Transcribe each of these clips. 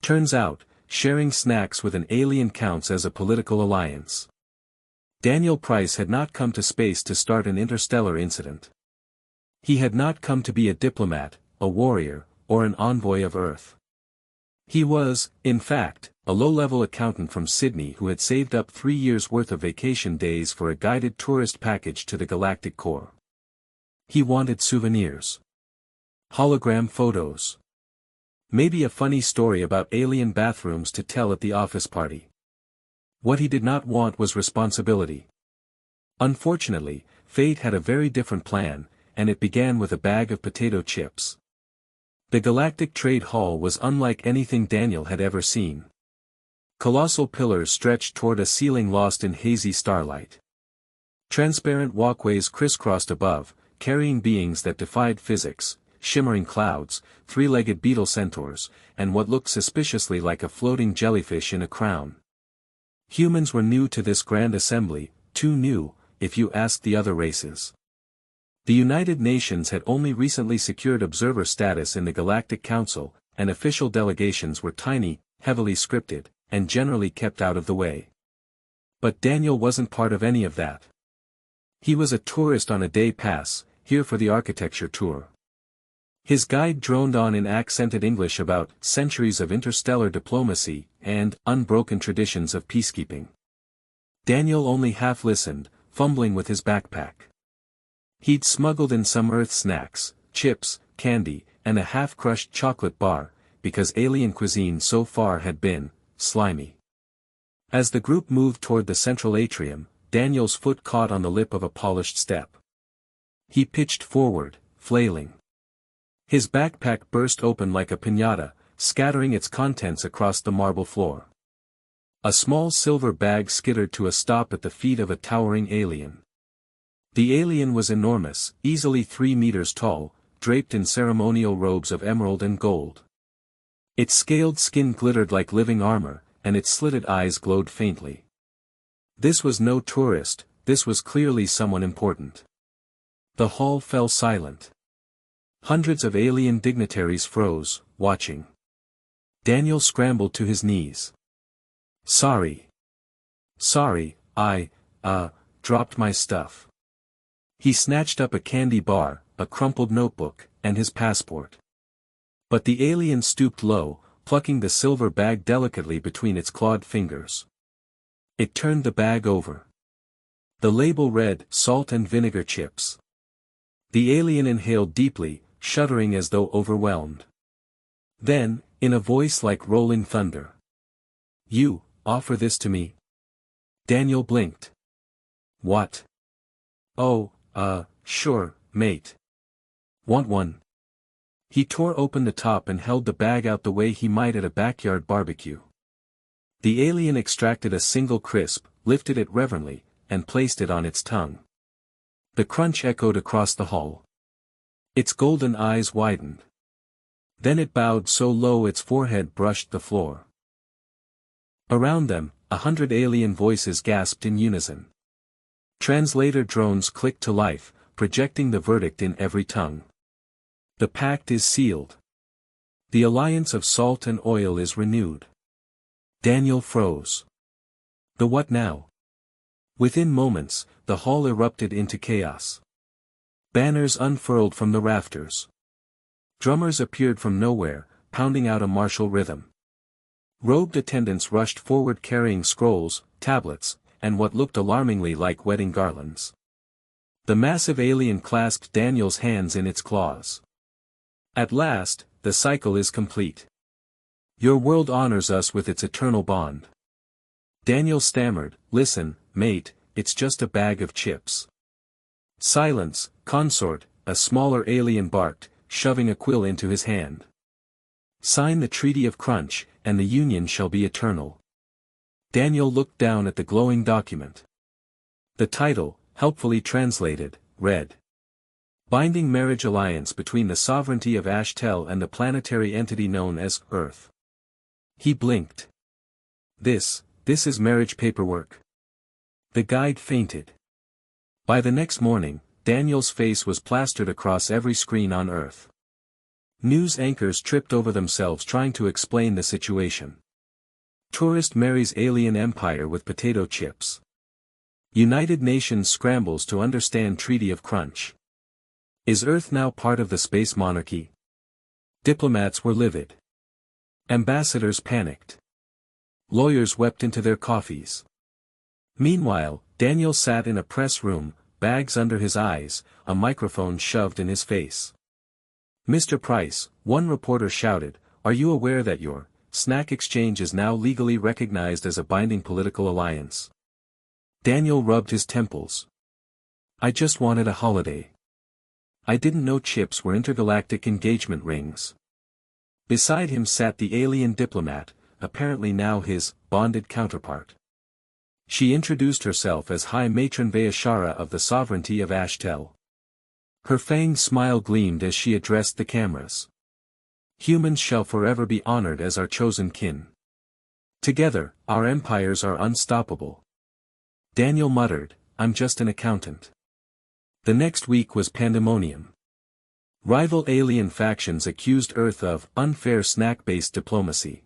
Turns out, sharing snacks with an alien counts as a political alliance. Daniel Price had not come to space to start an interstellar incident. He had not come to be a diplomat, a warrior, or an envoy of Earth. He was, in fact, a low-level accountant from Sydney who had saved up 3 years' worth of vacation days for a guided tourist package to the galactic core. He wanted souvenirs. Hologram photos. Maybe a funny story about alien bathrooms to tell at the office party. What he did not want was responsibility. Unfortunately, fate had a very different plan, and it began with a bag of potato chips. The Galactic Trade Hall was unlike anything Daniel had ever seen. Colossal pillars stretched toward a ceiling lost in hazy starlight. Transparent walkways crisscrossed above, carrying beings that defied physics, shimmering clouds, three-legged beetle centaurs, and what looked suspiciously like a floating jellyfish in a crown. Humans were new to this grand assembly, too new, if you asked the other races. The United Nations had only recently secured observer status in the Galactic Council, and official delegations were tiny, heavily scripted, and generally kept out of the way. But Daniel wasn't part of any of that. He was a tourist on a day pass, here for the architecture tour. His guide droned on in accented English about centuries of interstellar diplomacy and unbroken traditions of peacekeeping. Daniel only half listened, fumbling with his backpack. He'd smuggled in some Earth snacks, chips, candy, and a half-crushed chocolate bar, because alien cuisine so far had been slimy. As the group moved toward the central atrium, Daniel's foot caught on the lip of a polished step. He pitched forward, flailing. His backpack burst open like a piñata, scattering its contents across the marble floor. A small silver bag skittered to a stop at the feet of a towering alien. The alien was enormous, easily 3 meters tall, draped in ceremonial robes of emerald and gold. Its scaled skin glittered like living armor, and its slitted eyes glowed faintly. This was no tourist, this was clearly someone important. The hall fell silent. Hundreds of alien dignitaries froze, watching. Daniel scrambled to his knees. Sorry, I dropped my stuff. He snatched up a candy bar, a crumpled notebook, and his passport. But the alien stooped low, plucking the silver bag delicately between its clawed fingers. It turned the bag over. The label read, "Salt and vinegar chips." The alien inhaled deeply, shuddering as though overwhelmed. Then, in a voice like rolling thunder. "You offer this to me?" Daniel blinked. "What?" "Oh, sure, mate. Want one?" He tore open the top and held the bag out the way he might at a backyard barbecue. The alien extracted a single crisp, lifted it reverently, and placed it on its tongue. The crunch echoed across the hall. Its golden eyes widened. Then it bowed so low its forehead brushed the floor. Around them, 100 alien voices gasped in unison. Translator drones clicked to life, projecting the verdict in every tongue. The pact is sealed. The alliance of salt and oil is renewed. Daniel froze. The what now? Within moments, the hall erupted into chaos. Banners unfurled from the rafters. Drummers appeared from nowhere, pounding out a martial rhythm. Robed attendants rushed forward carrying scrolls, tablets, and what looked alarmingly like wedding garlands. The massive alien clasped Daniel's hands in its claws. At last, the cycle is complete. Your world honors us with its eternal bond. Daniel stammered, "Listen, mate, it's just a bag of chips." "Silence, consort," a smaller alien barked, shoving a quill into his hand. "Sign the Treaty of Crunch, and the Union shall be eternal." Daniel looked down at the glowing document. The title, helpfully translated, read, "Binding Marriage Alliance between the Sovereignty of Ashtel and the planetary entity known as Earth." He blinked. This is marriage paperwork." The guide fainted. By the next morning, Daniel's face was plastered across every screen on Earth. News anchors tripped over themselves trying to explain the situation. Tourist marries alien empire with potato chips. United Nations scrambles to understand Treaty of Crunch. Is Earth now part of the space monarchy? Diplomats were livid. Ambassadors panicked. Lawyers wept into their coffees. Meanwhile, Daniel sat in a press room, bags under his eyes, a microphone shoved in his face. "Mr. Price," one reporter shouted, "are you aware that your snack exchange is now legally recognized as a binding political alliance?" Daniel rubbed his temples. "I just wanted a holiday. I didn't know chips were intergalactic engagement rings." Beside him sat the alien diplomat, apparently now his bonded counterpart. She introduced herself as High Matron Vayashara of the Sovereignty of Ashtel. Her fanged smile gleamed as she addressed the cameras. "Humans shall forever be honored as our chosen kin. Together, our empires are unstoppable." Daniel muttered, "I'm just an accountant." The next week was pandemonium. Rival alien factions accused Earth of unfair snack-based diplomacy.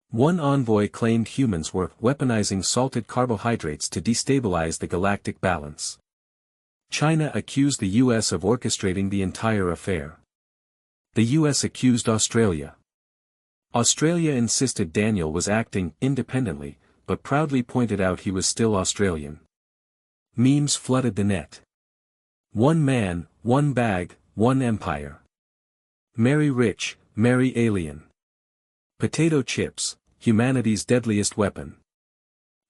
One envoy claimed humans were weaponizing salted carbohydrates to destabilize the galactic balance. China accused the US of orchestrating the entire affair. The US accused Australia. Australia insisted Daniel was acting independently, but proudly pointed out he was still Australian. Memes flooded the net. One man, one bag, one empire. Marry rich, marry alien. Potato chips, humanity's deadliest weapon.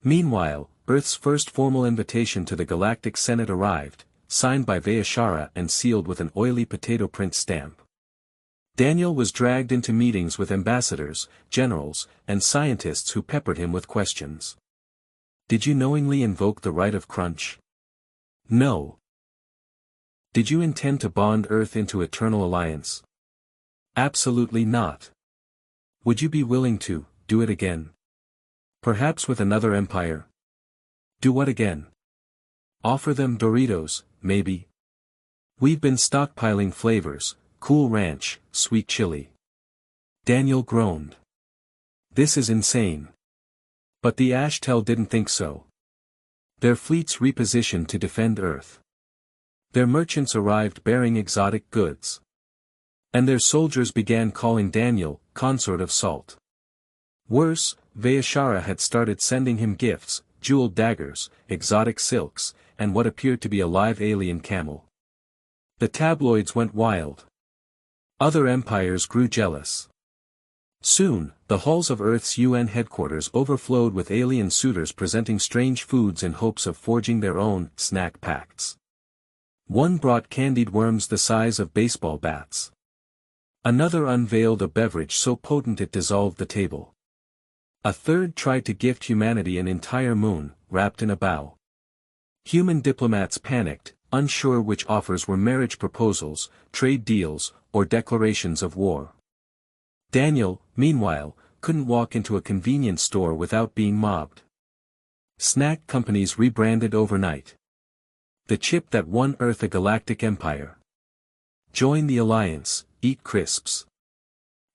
Meanwhile, Earth's first formal invitation to the Galactic Senate arrived, signed by Vayashara and sealed with an oily potato print stamp. Daniel was dragged into meetings with ambassadors, generals, and scientists who peppered him with questions. "Did you knowingly invoke the right of crunch?" "No." "Did you intend to bond Earth into eternal alliance?" "Absolutely not." "Would you be willing to do it again? Perhaps with another empire?" "Do what again?" "Offer them Doritos, maybe. We've been stockpiling flavors, Cool Ranch, sweet chili." Daniel groaned. "This is insane." But the Ashtel didn't think so. Their fleets repositioned to defend Earth. Their merchants arrived bearing exotic goods. And their soldiers began calling Daniel, consort of salt. Worse, Vayashara had started sending him gifts, jeweled daggers, exotic silks, and what appeared to be a live alien camel. The tabloids went wild. Other empires grew jealous. Soon, the halls of Earth's UN headquarters overflowed with alien suitors presenting strange foods in hopes of forging their own snack pacts. One brought candied worms the size of baseball bats. Another unveiled a beverage so potent it dissolved the table. A third tried to gift humanity an entire moon, wrapped in a bow. Human diplomats panicked, unsure which offers were marriage proposals, trade deals, or declarations of war. Daniel, meanwhile, couldn't walk into a convenience store without being mobbed. Snack companies rebranded overnight. The chip that won Earth a galactic empire. Join the alliance, eat crisps.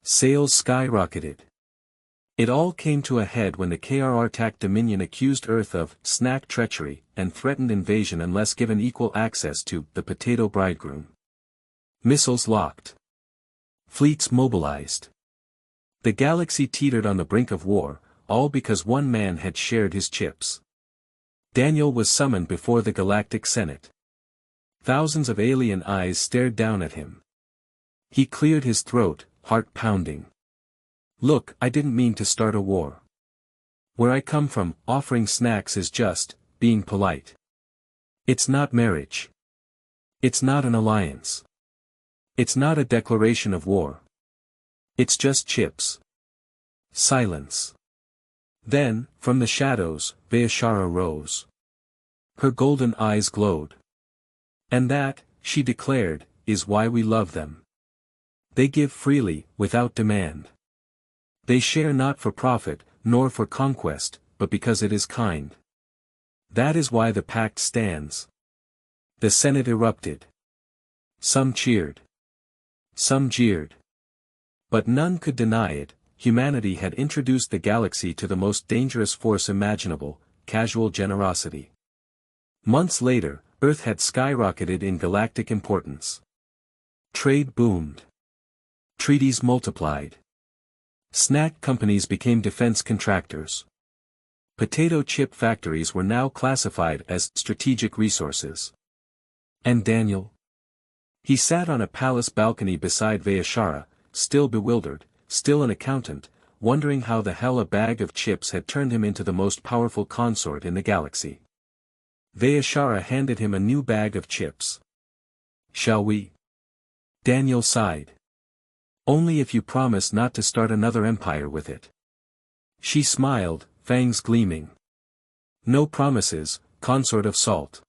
Sales skyrocketed. It all came to a head when the KRR-TAC Dominion accused Earth of snack treachery and threatened invasion unless given equal access to the potato bridegroom. Missiles locked. Fleets mobilized. The galaxy teetered on the brink of war, all because one man had shared his chips. Daniel was summoned before the Galactic Senate. Thousands of alien eyes stared down at him. He cleared his throat, heart pounding. "Look, I didn't mean to start a war. Where I come from, offering snacks is just being polite. It's not marriage. It's not an alliance. It's not a declaration of war. It's just chips." Silence. Then, from the shadows, Vayashara rose. Her golden eyes glowed. "And that," she declared, "is why we love them. They give freely, without demand. They share not for profit, nor for conquest, but because it is kind. That is why the pact stands." The Senate erupted. Some cheered. Some jeered. But none could deny it, humanity had introduced the galaxy to the most dangerous force imaginable, casual generosity. Months later, Earth had skyrocketed in galactic importance. Trade boomed. Treaties multiplied. Snack companies became defense contractors. Potato chip factories were now classified as strategic resources. And Daniel? He sat on a palace balcony beside Vayashara, still bewildered, still an accountant, wondering how the hell a bag of chips had turned him into the most powerful consort in the galaxy. Vayashara handed him a new bag of chips. "Shall we?" Daniel sighed. "Only if you promise not to start another empire with it." She smiled, fangs gleaming. "No promises, consort of salt."